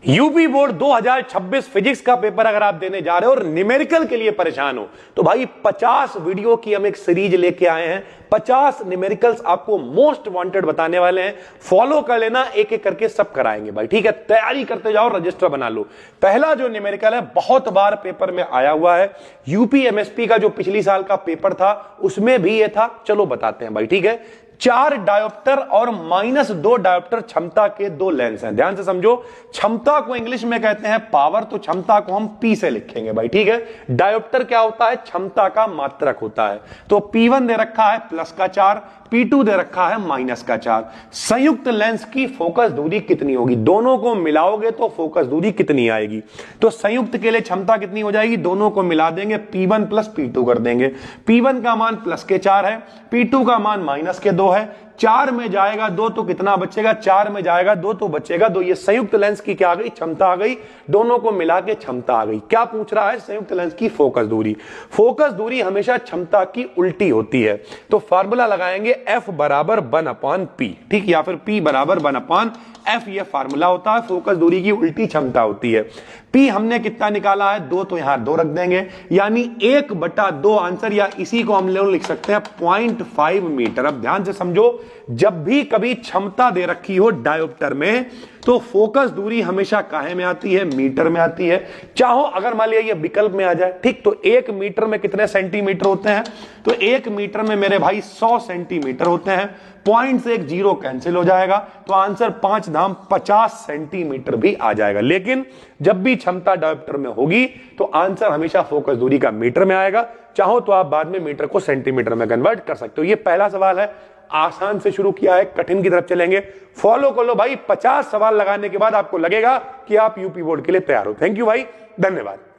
UP board 2026 physics का paper अगर आप देने जा रहे हो और न्यूमेरिकल के लिए परेशान हो तो भाई 50 वीडियो की हम एक सीरीज लेके आए हैं। 50 न्यूमेरिकल्स आपको मोस्ट वांटेड बताने वाले हैं। फॉलो कर लेना, एक एक करके सब कराएंगे भाई, ठीक है। तैयारी करते जाओ, रजिस्टर बना लो। पहला जो न्यूमेरिकल है बहुत बार पेपर में आया हुआ है, यूपी एमएसपी का जो पिछली साल का पेपर था उसमें भी ये था। चलो बताते हैं भाई, ठीक है। 4 डायोप्टर और -2 डायोप्टर क्षमता के दो लेंस हैं। ध्यान से समझो, क्षमता को इंग्लिश में कहते हैं पावर, तो क्षमता को हम P से लिखेंगे भाई, ठीक है। डायोप्टर क्या होता है? क्षमता का मात्रक होता है। तो P1 दे रखा है +4, P2 दे रखा है -4। संयुक्त लेंस की फोकस दूरी कितनी होगी? दोनों को मिलाओगे तो फोकस दूरी कितनी आएगी? तो संयुक्त के लिए क्षमता कितनी हो जाएगी? दोनों को मिला देंगे, P1 + P2 कर देंगे। P1 का मान +4 है, P2 का मान -2 है। 4 में जाएगा 2 तो कितना बचेगा? 4 में जाएगा 2 तो बचेगा 2। ये संयुक्त लेंस की क्या आ गई? क्षमता आ गई। दोनों को मिला के क्षमता आ गई। क्या पूछ रहा है? संयुक्त लेंस की फोकस दूरी। फोकस दूरी हमेशा क्षमता की उल्टी होती है, तो फार्मूला लगाएंगे F = 1/P, ठीक, या फिर P = 1/F। ये फार्मूला होता है, फोकस दूरी की उल्टी क्षमता होती है। P हमने कितना निकाला है? 2, तो यहां 2 रख देंगे, यानी 1/2 आंसर, या इसी को हम लोग लिख सकते हैं 0.5 मीटर। अब ध्यान से समझो, जब भी कभी क्षमता दे रखी हो डायोप्टर में तो फोकस दूरी हमेशा काहे में आती है? मीटर में आती है। चाहो अगर मान लिया ये विकल्प में आ जाए, ठीक, तो 1 मीटर में कितने सेंटीमीटर होते हैं? तो 1 मीटर में मेरे भाई 100 सेंटीमीटर होते हैं। पॉइंट से एक 0 कैंसिल हो जाएगा, तो आंसर 5 धाम 50 सेंटीमीटर भी आ जाएगा। लेकिन जब भी क्षमता डायोप्टर में होगी तो आंसर हमेशा फोकस दूरी का मीटर में आएगा। चाहो तो आप बाद में मीटर को सेंटीमीटर में कन्वर्ट कर सकते हो। ये पहला सवाल है, आसान से शुरू किया है, कठिन की तरफ चलेंगे। फॉलो कर लो भाई, 50 सवाल लगाने के बाद आपको लगेगा कि आप यूपी बोर्ड के लिए तैयार हो। थैंक यू भाई, धन्यवाद।